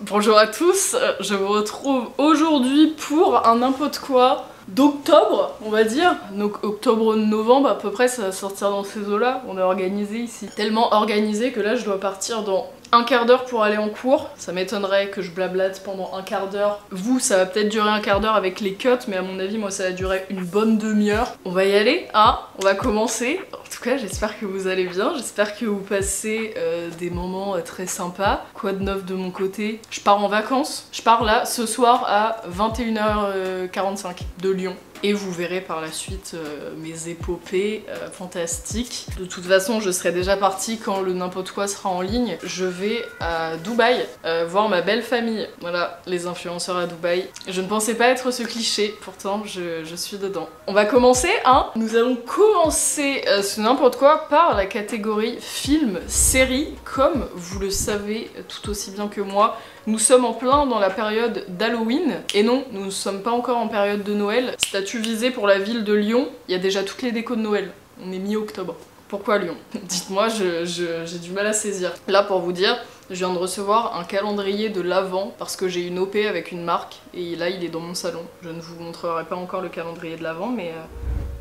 Bonjour à tous, je vous retrouve aujourd'hui pour un n'importe quoi d'octobre, on va dire. Donc octobre-novembre à peu près, ça va sortir dans ces eaux-là. On est organisé ici. Tellement organisé que là je dois partir dans un quart d'heure pour aller en cours. Ça m'étonnerait que je blablate pendant un quart d'heure. Vous, ça va peut-être durer un quart d'heure avec les cuts, mais à mon avis, moi, ça va durer une bonne demi-heure. On va y aller, hein? On va commencer. En tout cas, j'espère que vous allez bien. J'espère que vous passez des moments très sympas. Quoi de neuf de mon côté? Je pars en vacances. Je pars là, ce soir, à 21h45 de Lyon. Et vous verrez par la suite mes épopées fantastiques. De toute façon, je serai déjà partie quand le n'importe quoi sera en ligne. Je vais à Dubaï voir ma belle famille. Voilà, les influenceurs à Dubaï. Je ne pensais pas être ce cliché, pourtant je suis dedans. On va commencer, hein? Nous allons commencer ce n'importe quoi par la catégorie film, série. Comme vous le savez tout aussi bien que moi, nous sommes en plein dans la période d'Halloween. Et non, nous ne sommes pas encore en période de Noël. Statut visé pour la ville de Lyon, il y a déjà toutes les décos de Noël. On est mi-octobre. Pourquoi Lyon? Dites-moi, j'ai du mal à saisir. Là, pour vous dire, je viens de recevoir un calendrier de l'Avent parce que j'ai une OP avec une marque. Et là, il est dans mon salon. Je ne vous montrerai pas encore le calendrier de l'Avent, mais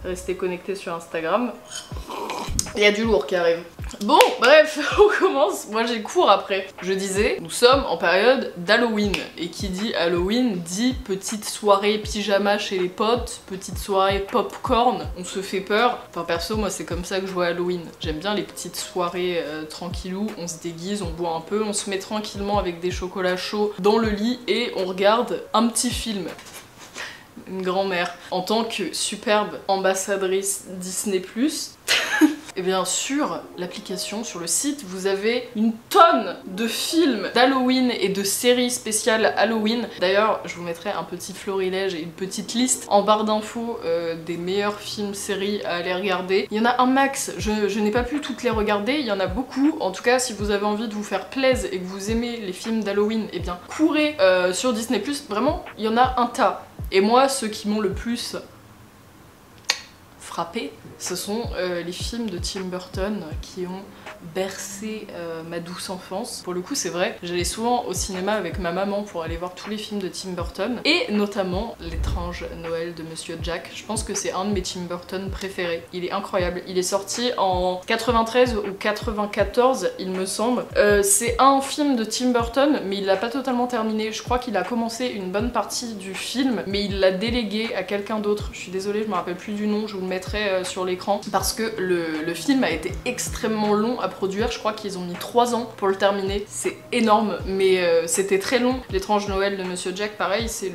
restez connectés sur Instagram. Il y a du lourd qui arrive. Bon, bref, on commence. Moi j'ai cours après. Je disais, nous sommes en période d'Halloween. Et qui dit Halloween dit petite soirée pyjama chez les potes, petite soirée popcorn, on se fait peur. Enfin perso, moi c'est comme ça que je vois Halloween. J'aime bien les petites soirées tranquillou, on se déguise, on boit un peu, on se met tranquillement avec des chocolats chauds dans le lit et on regarde un petit film. Une grand-mère. En tant que superbe ambassadrice Disney+, et bien sur l'application, sur le site, vous avez une tonne de films d'Halloween et de séries spéciales Halloween. D'ailleurs, je vous mettrai un petit florilège et une petite liste en barre d'infos des meilleurs films, séries à aller regarder. Il y en a un max, je n'ai pas pu toutes les regarder, il y en a beaucoup. En tout cas, si vous avez envie de vous faire plaisir et que vous aimez les films d'Halloween, et bien courez sur Disney+, vraiment, il y en a un tas. Et moi, ceux qui m'ont le plus frappé, ce sont les films de Tim Burton qui ont bercé ma douce enfance. Pour le coup, c'est vrai, j'allais souvent au cinéma avec ma maman pour aller voir tous les films de Tim Burton, et notamment L'étrange Noël de Monsieur Jack. Je pense que c'est un de mes Tim Burton préférés. Il est incroyable. Il est sorti en 93 ou 94, il me semble. C'est un film de Tim Burton, mais il l'a pas totalement terminé. Je crois qu'il a commencé une bonne partie du film, mais il l'a délégué à quelqu'un d'autre. Je suis désolée, je me rappelle plus du nom, je vous le mettrai sur l'écran, parce que le film a été extrêmement long à produire. Je crois qu'ils ont mis 3 ans pour le terminer. C'est énorme, mais c'était très long. L'étrange Noël de Monsieur Jack, pareil, c'est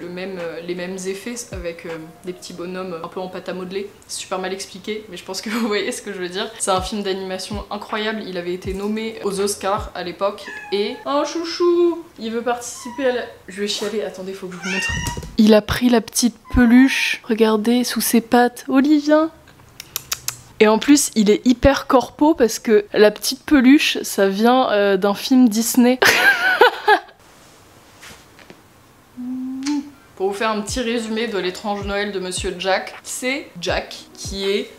les mêmes effets avec des petits bonhommes un peu en pâte à modeler. C'est super mal expliqué, mais je pense que vous voyez ce que je veux dire. C'est un film d'animation incroyable. Il avait été nommé aux Oscars à l'époque, et un chouchou, il veut participer à la... Je vais chialer, attendez, faut que je vous montre. Il a pris la petite peluche, regardez, sous ses pattes. Olivien! Et en plus, il est hyper corpo parce que la petite peluche, ça vient d'un film Disney. Pour vous faire un petit résumé de l'étrange Noël de Monsieur Jack, c'est Jack qui est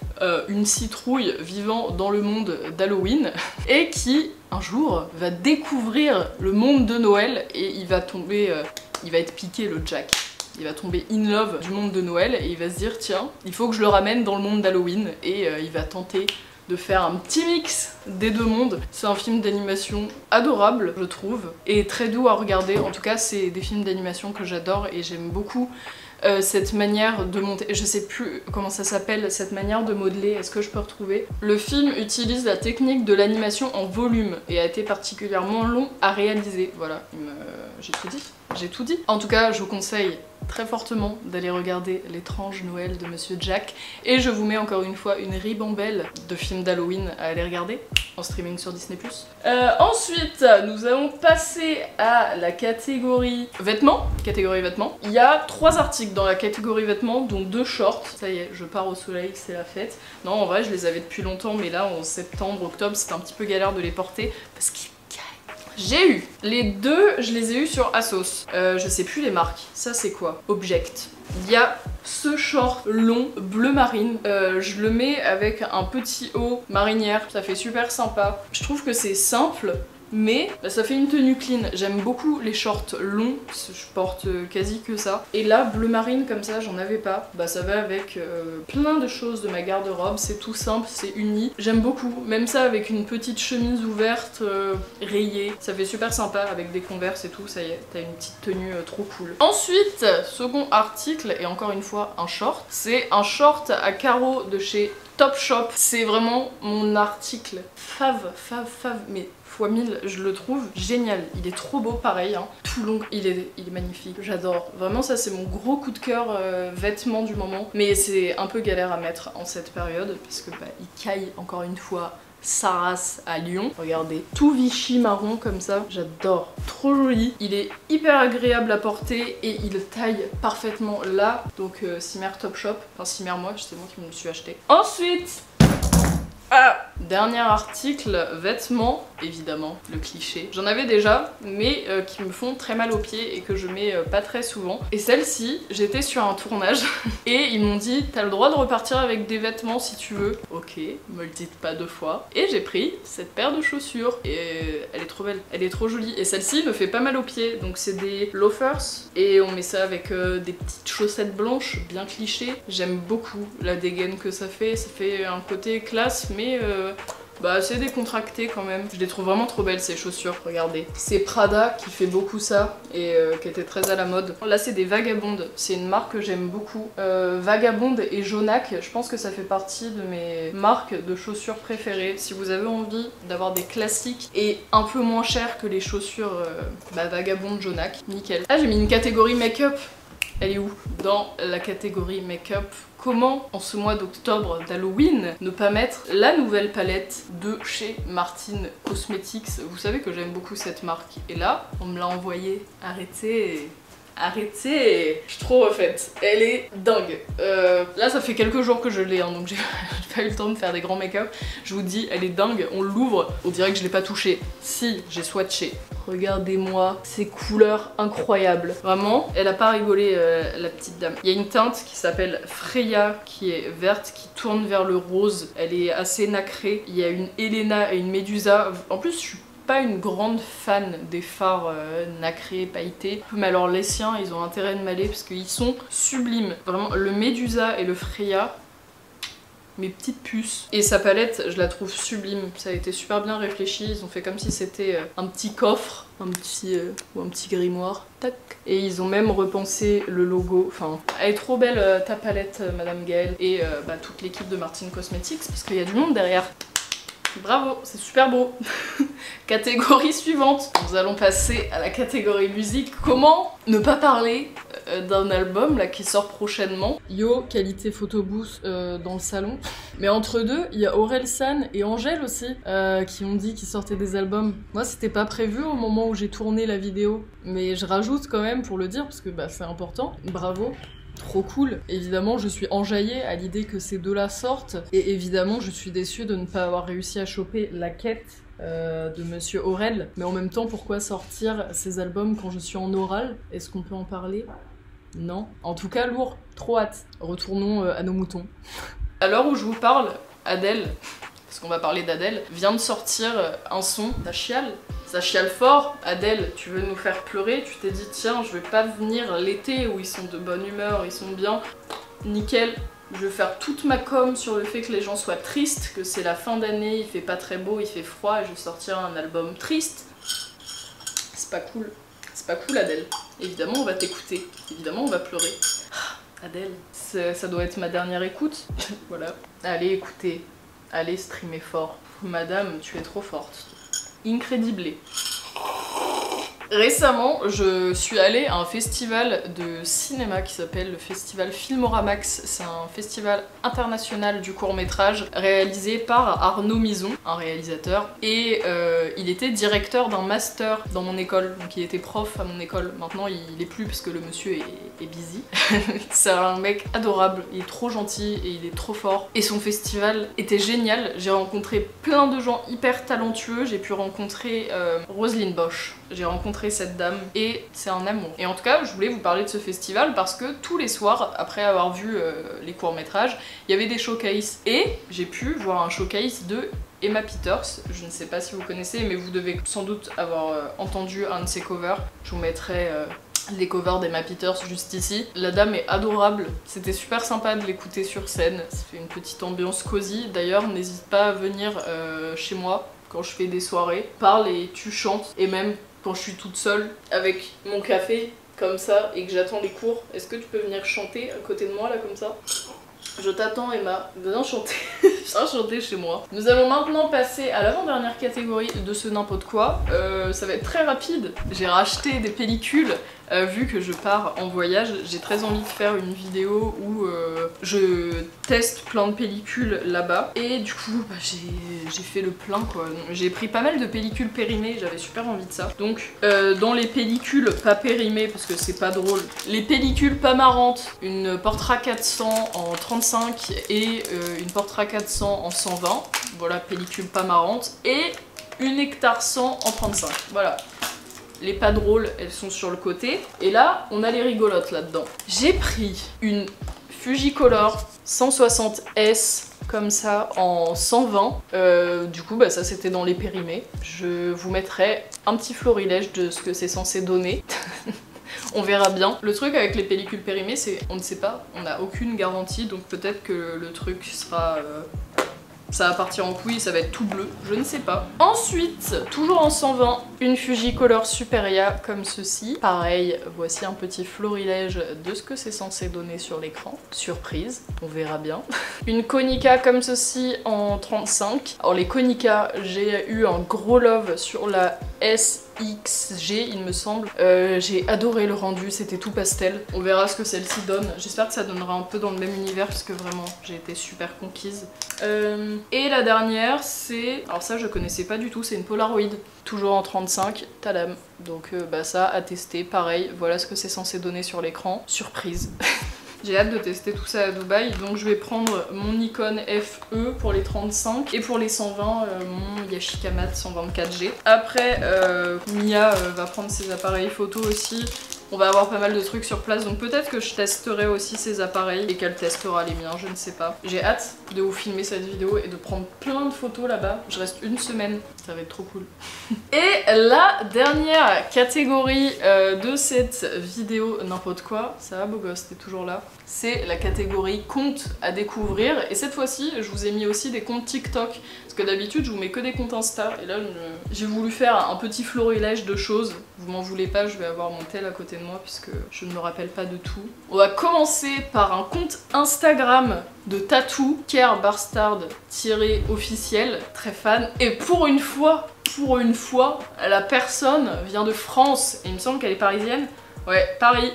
une citrouille vivant dans le monde d'Halloween et qui, un jour, va découvrir le monde de Noël et il va tomber... il va être piqué, le Jack. Il va tomber in love du monde de Noël et il va se dire tiens, il faut que je le ramène dans le monde d'Halloween, et il va tenter de faire un petit mix des deux mondes. C'est un film d'animation adorable, je trouve, et très doux à regarder. En tout cas, c'est des films d'animation que j'adore et j'aime beaucoup cette manière de monter, je sais plus comment ça s'appelle, cette manière de modeler, est-ce que je peux retrouver? Le film utilise la technique de l'animation en volume et a été particulièrement long à réaliser. Voilà, j'ai tout dit. J'ai tout dit. En tout cas, je vous conseille très fortement d'aller regarder L'étrange Noël de Monsieur Jack, et je vous mets encore une fois une ribambelle de films d'Halloween à aller regarder en streaming sur Disney+. Ensuite, nous allons passer à la catégorie vêtements. Il y a 3 articles dans la catégorie vêtements, dont 2 shorts. Ça y est, je pars au soleil, c'est la fête. Non, en vrai, je les avais depuis longtemps, mais là, en septembre, octobre, c'était un petit peu galère de les porter parce qu'ils... J'ai eu les 2, je les ai eu sur Asos. Je sais plus les marques. Ça c'est quoi? Object. Il y a ce short long bleu marine. Je le mets avec un petit haut marinière. Ça fait super sympa. Je trouve que c'est simple, mais bah, ça fait une tenue clean. J'aime beaucoup les shorts longs, parce que je porte quasi que ça. Et là, bleu marine comme ça, j'en avais pas. Bah ça va avec plein de choses de ma garde-robe, c'est tout simple, c'est uni. J'aime beaucoup, même ça avec une petite chemise ouverte, rayée. Ça fait super sympa avec des Converse et tout, ça y est, t'as une petite tenue trop cool. Ensuite, second article, et encore une fois un short, c'est un short à carreaux de chez Topshop. C'est vraiment mon article fave, mais fois 1000, je le trouve génial. Il est trop beau, pareil, hein. Tout long, il est magnifique. J'adore. Vraiment, ça c'est mon gros coup de cœur vêtement du moment. Mais c'est un peu galère à mettre en cette période parce que bah, il caille encore une fois sa race à Lyon. Regardez, tout Vichy marron comme ça, j'adore. Trop joli. Il est hyper agréable à porter et il taille parfaitement là. Donc Simer Topshop, enfin Simer moi, c'est moi qui me le suis acheté. Ensuite, dernier article, vêtements, évidemment, le cliché. J'en avais déjà, mais qui me font très mal aux pieds et que je mets pas très souvent. Et celle-ci, j'étais sur un tournage et ils m'ont dit t'as le droit de repartir avec des vêtements si tu veux. Ok, me le dites pas 2 fois. Et j'ai pris cette paire de chaussures et elle est trop belle, elle est trop jolie. Et celle-ci me fait pas mal aux pieds, donc c'est des loafers et on met ça avec des petites chaussettes blanches, bien cliché. J'aime beaucoup la dégaine que ça fait un côté classe, mais bah c'est décontracté quand même. Je les trouve vraiment trop belles ces chaussures, regardez. C'est Prada qui fait beaucoup ça et qui était très à la mode. Là c'est des Vagabondes, c'est une marque que j'aime beaucoup. Vagabonde et Jonac, je pense que ça fait partie de mes marques de chaussures préférées. Si vous avez envie d'avoir des classiques et un peu moins chers que les chaussures Vagabonde, Jonac, nickel. Ah, j'ai mis une catégorie make-up. Elle est où? Dans la catégorie make-up. Comment, en ce mois d'octobre d'Halloween, ne pas mettre la nouvelle palette de chez Martin Cosmetics? Vous savez que j'aime beaucoup cette marque. Et là, on me l'a envoyée. Arrêtez! Arrêtez! Je suis trop refaite. Elle est dingue. Là, ça fait quelques jours que je l'ai, hein, donc j'ai pas eu le temps de faire des grands make-up. Je vous dis, elle est dingue. On l'ouvre, on dirait que je l'ai pas touchée. Si, j'ai swatché. Regardez-moi ces couleurs incroyables. Vraiment, elle a pas rigolé la petite dame. Il y a une teinte qui s'appelle Freya qui est verte, qui tourne vers le rose. Elle est assez nacrée. Il y a une Elena et une Medusa. En plus, je suis pas une grande fan des fards nacrés, pailletés. Mais alors les siens, ils ont intérêt de m'aller parce qu'ils sont sublimes. Vraiment, le Medusa et le Freya, mes petites puces. Et sa palette, je la trouve sublime. Ça a été super bien réfléchi. Ils ont fait comme si c'était un petit coffre, un petit grimoire. Tac. Et ils ont même repensé le logo. Enfin, elle est trop belle ta palette, Madame Gaëlle. Et toute l'équipe de Martin Cosmetics, parce qu'il y a du monde derrière. Bravo, c'est super beau. Catégorie suivante. Nous allons passer à la catégorie musique. Comment ne pas parler d'un album là qui sort prochainement? Yo, qualité photo booth dans le salon. Mais entre deux, il y a Orelsan et Angèle aussi qui ont dit qu'ils sortaient des albums. Moi, c'était pas prévu au moment où j'ai tourné la vidéo, mais je rajoute quand même pour le dire parce que c'est important. Bravo. Trop cool. Évidemment, je suis enjaillée à l'idée que ces deux-là sortent. Et évidemment, je suis déçue de ne pas avoir réussi à choper la quête de Monsieur Aurel. Mais en même temps, pourquoi sortir ces albums quand je suis en oral? Est-ce qu'on peut en parler? Non. En tout cas, lourd. Trop hâte. Retournons à nos moutons. À l'heure où je vous parle, Adèle, parce qu'on va parler d'Adèle, vient de sortir un son. Ça chiale. Ça chiale fort. Adèle, tu veux nous faire pleurer? Tu t'es dit tiens, je vais pas venir l'été où ils sont de bonne humeur, ils sont bien. Nickel. Je vais faire toute ma com sur le fait que les gens soient tristes, que c'est la fin d'année, il fait pas très beau, il fait froid et je vais sortir un album triste. C'est pas cool. C'est pas cool, Adèle. Évidemment, on va t'écouter. Évidemment, on va pleurer. Adèle, ça doit être ma dernière écoute. Voilà. Allez, écoutez. Allez, streamer fort. Madame, tu es trop forte. Incredible. Récemment, je suis allée à un festival de cinéma qui s'appelle le festival Filmoramax. C'est un festival international du court-métrage réalisé par Arnaud Mison, un réalisateur. Et il était directeur d'un master dans mon école. Donc il était prof à mon école. Maintenant il est plus parce que le monsieur est busy. C'est un mec adorable, il est trop gentil et il est trop fort. Et son festival était génial. J'ai rencontré plein de gens hyper talentueux. J'ai pu rencontrer Roselyne Bosch. J'ai rencontré cette dame et c'est un amour. Et en tout cas, je voulais vous parler de ce festival parce que tous les soirs, après avoir vu les courts-métrages, il y avait des showcases. Et j'ai pu voir un showcase de Emma Peters. Je ne sais pas si vous connaissez, mais vous devez sans doute avoir entendu un de ses covers. Je vous mettrai les covers d'Emma Peters juste ici. La dame est adorable, c'était super sympa de l'écouter sur scène, ça fait une petite ambiance cosy. D'ailleurs n'hésite pas à venir chez moi quand je fais des soirées, parle et tu chantes, et même quand je suis toute seule avec mon café comme ça et que j'attends les cours, est-ce que tu peux venir chanter à côté de moi là comme ça? Je t'attends Emma, viens chanter. Viens chanter chez moi. Nous allons maintenant passer à l'avant-dernière catégorie de ce n'importe quoi. Ça va être très rapide. J'ai racheté des pellicules. Vu que je pars en voyage, j'ai très envie de faire une vidéo où je teste plein de pellicules là-bas. Et du coup, bah, j'ai fait le plein quoi. J'ai pris pas mal de pellicules périmées, j'avais super envie de ça. Donc dans les pellicules pas périmées, parce que c'est pas drôle, les pellicules pas marrantes, une Portra 400 en 35 et une Portra 400 en 120. Voilà, pellicule pas marrante. Et une Hectare 100 en 35. Voilà. Les pas drôles, elles sont sur le côté. Et là, on a les rigolotes là-dedans. J'ai pris une Fujicolor 160S comme ça en 120. Du coup, bah, ça c'était dans les périmés. Je vous mettrai un petit florilège de ce que c'est censé donner. On verra bien. Le truc avec les pellicules périmées, c'est on ne sait pas, on n'a aucune garantie, donc peut-être que le truc sera... ça va partir en couille, ça va être tout bleu, je ne sais pas. Ensuite, toujours en 120, une Fujicolor Superia comme ceci. Pareil, voici un petit florilège de ce que c'est censé donner sur l'écran. Surprise, on verra bien. Une Konica comme ceci en 35. Alors les Konica, j'ai eu un gros love sur la SXG il me semble. J'ai adoré le rendu, c'était tout pastel. On verra ce que celle-ci donne. J'espère que ça donnera un peu dans le même univers parce que vraiment j'ai été super conquise. Et la dernière c'est... alors ça je connaissais pas du tout, c'est une Polaroid. Toujours en 35, tadam. Donc bah ça à tester, pareil, voilà ce que c'est censé donner sur l'écran. Surprise. J'ai hâte de tester tout ça à Dubaï, donc je vais prendre mon Nikon FE pour les 35 et pour les 120 mon Yashica Mat 124G. Après Mia va prendre ses appareils photo aussi. On va avoir pas mal de trucs sur place, donc peut-être que je testerai aussi ces appareils et qu'elle testera les miens, je ne sais pas. J'ai hâte de vous filmer cette vidéo et de prendre plein de photos là-bas. Je reste une semaine, ça va être trop cool. Et la dernière catégorie de cette vidéo, n'importe quoi, ça va beau gosse, t'es toujours là, c'est la catégorie comptes à découvrir. Et cette fois-ci, je vous ai mis aussi des comptes TikTok, parce que d'habitude je vous mets que des comptes Insta, et là j'ai voulu faire un petit florilège de choses. Vous m'en voulez pas, je vais avoir mon tel à côté de moi puisque je ne me rappelle pas de tout. On va commencer par un compte Instagram de tatou, Care Bastard _officiel, très fan. Et pour une fois, la personne vient de France, et il me semble qu'elle est parisienne. Ouais, Paris.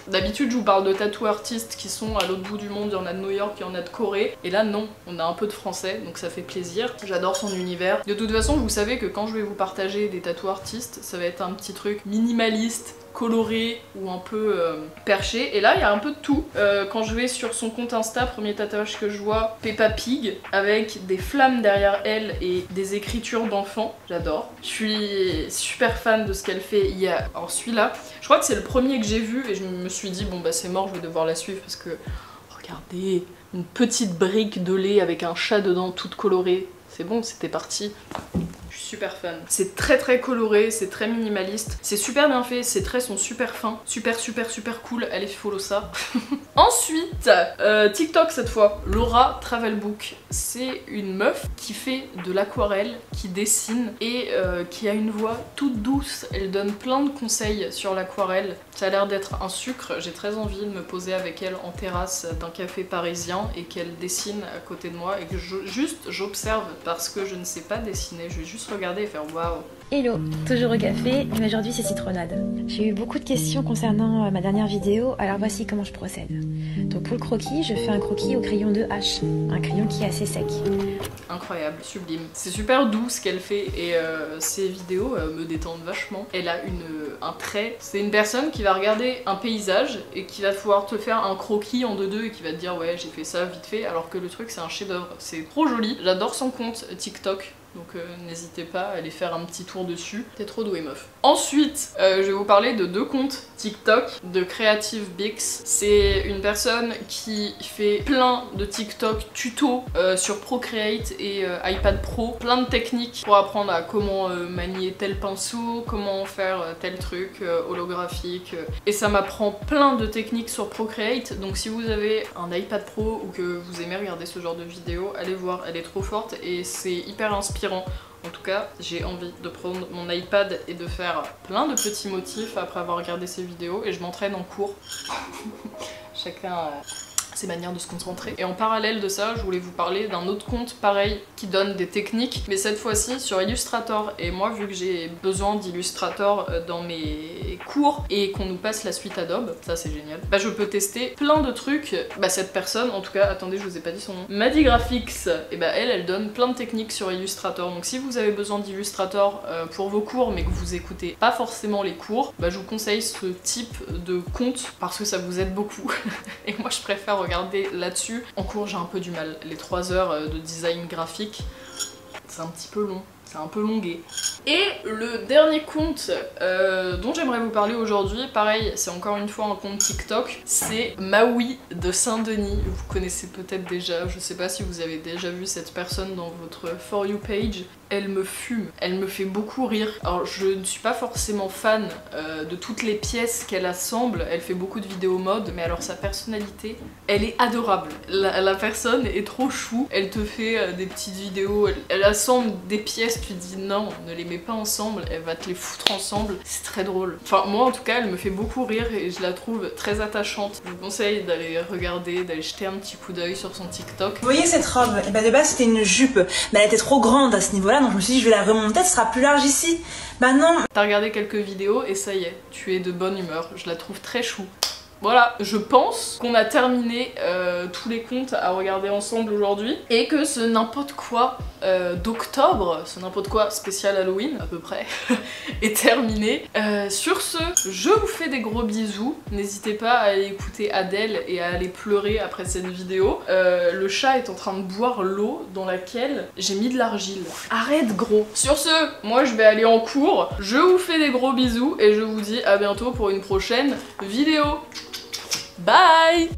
D'habitude je vous parle de tattoo artistes qui sont à l'autre bout du monde, il y en a de New York, il y en a de Corée, et là non, on a un peu de français, donc ça fait plaisir. J'adore son univers. De toute façon vous savez que quand je vais vous partager des tattoo artistes, ça va être un petit truc minimaliste, coloré ou un peu perché, et là il y a un peu de tout. Quand je vais sur son compte Insta, premier tatouage que je vois, Peppa Pig avec des flammes derrière elle et des écritures d'enfants, j'adore. Je suis super fan de ce qu'elle fait. Il y a, alors celui-là, je crois que c'est le premier que j'ai vu et je me suis dit bon bah c'est mort, je vais devoir la suivre parce que regardez, une petite brique de lait avec un chat dedans toute colorée, c'est bon, c'était parti. Je suis super fan. C'est très coloré, c'est très minimaliste, c'est super bien fait, ses traits sont super fins, super cool, allez follow ça. Ensuite, TikTok cette fois, Laura Travelbook. C'est une meuf qui fait de l'aquarelle, qui dessine et qui a une voix toute douce. Elle donne plein de conseils sur l'aquarelle. Ça a l'air d'être un sucre, j'ai très envie de me poser avec elle en terrasse d'un café parisien et qu'elle dessine à côté de moi et que j'observe parce que je ne sais pas dessiner, je vais juste regarder et faire waouh. Hello, toujours au café, mais aujourd'hui c'est citronnade. J'ai eu beaucoup de questions concernant ma dernière vidéo, alors voici comment je procède. Donc pour le croquis, je fais un croquis au crayon de H, un crayon qui est assez sec. Incroyable, sublime. C'est super doux ce qu'elle fait et ses vidéos me détendent vachement. Elle a un trait, c'est une personne qui va regarder un paysage et qui va pouvoir te faire un croquis en 2-2 et qui va te dire ouais j'ai fait ça vite fait, alors que le truc c'est un chef d'œuvre. C'est trop joli, j'adore son compte TikTok. Donc n'hésitez pas à aller faire un petit tour dessus. T'es trop douée meuf. Ensuite, je vais vous parler de deux comptes TikTok de Creative Bix. C'est une personne qui fait plein de TikTok tuto sur Procreate et iPad Pro, plein de techniques pour apprendre à comment manier tel pinceau, comment faire tel truc holographique, et ça m'apprend plein de techniques sur Procreate. Donc si vous avez un iPad Pro ou que vous aimez regarder ce genre de vidéo, allez voir, elle est trop forte et c'est hyper inspirant. En tout cas, j'ai envie de prendre mon iPad et de faire plein de petits motifs après avoir regardé ces vidéos, et je m'entraîne en cours. Chacun ses manières de se concentrer. Et en parallèle de ça, je voulais vous parler d'un autre compte pareil qui donne des techniques, mais cette fois-ci sur Illustrator. Et moi, vu que j'ai besoin d'Illustrator dans mes cours et qu'on nous passe la suite Adobe, ça c'est génial, bah je peux tester plein de trucs. Bah cette personne, en tout cas, attendez, je vous ai pas dit son nom, Madi Graphics, et bah elle donne plein de techniques sur Illustrator. Donc si vous avez besoin d'Illustrator pour vos cours mais que vous écoutez pas forcément les cours, bah je vous conseille ce type de compte parce que ça vous aide beaucoup. Et moi je préfère regarder là-dessus. En cours j'ai un peu du mal, les 3 heures de design graphique, c'est un petit peu long. C'est un peu longué. Et le dernier compte dont j'aimerais vous parler aujourd'hui, pareil, c'est encore une fois un compte TikTok, c'est Maui de Saint-Denis. Vous connaissez peut-être déjà, je sais pas si vous avez déjà vu cette personne dans votre For You page. Elle me fume, elle me fait beaucoup rire. Alors je ne suis pas forcément fan de toutes les pièces qu'elle assemble, elle fait beaucoup de vidéos mode, mais alors sa personnalité, elle est adorable. La personne est trop chou, elle te fait des petites vidéos, elle assemble des pièces, tu te dis non, ne les mets pas ensemble, elle va te les foutre ensemble, c'est très drôle. Enfin moi en tout cas, elle me fait beaucoup rire et je la trouve très attachante. Je vous conseille d'aller regarder, d'aller jeter un petit coup d'œil sur son TikTok. Vous voyez cette robe? Et bah de base c'était une jupe, mais elle était trop grande à ce niveau-là, donc je me suis dit je vais la remonter, elle sera plus large ici. Bah non. T'as regardé quelques vidéos et ça y est, tu es de bonne humeur, je la trouve très chou. Voilà, je pense qu'on a terminé tous les comptes à regarder ensemble aujourd'hui et que ce n'importe quoi d'octobre, ce n'importe quoi spécial Halloween à peu près, est terminé. Sur ce, je vous fais des gros bisous. N'hésitez pas à aller écouter Adèle et à aller pleurer après cette vidéo. Le chat est en train de boire l'eau dans laquelle j'ai mis de l'argile. Arrête gros. Sur ce, moi je vais aller en cours. Je vous fais des gros bisous et je vous dis à bientôt pour une prochaine vidéo. Bye!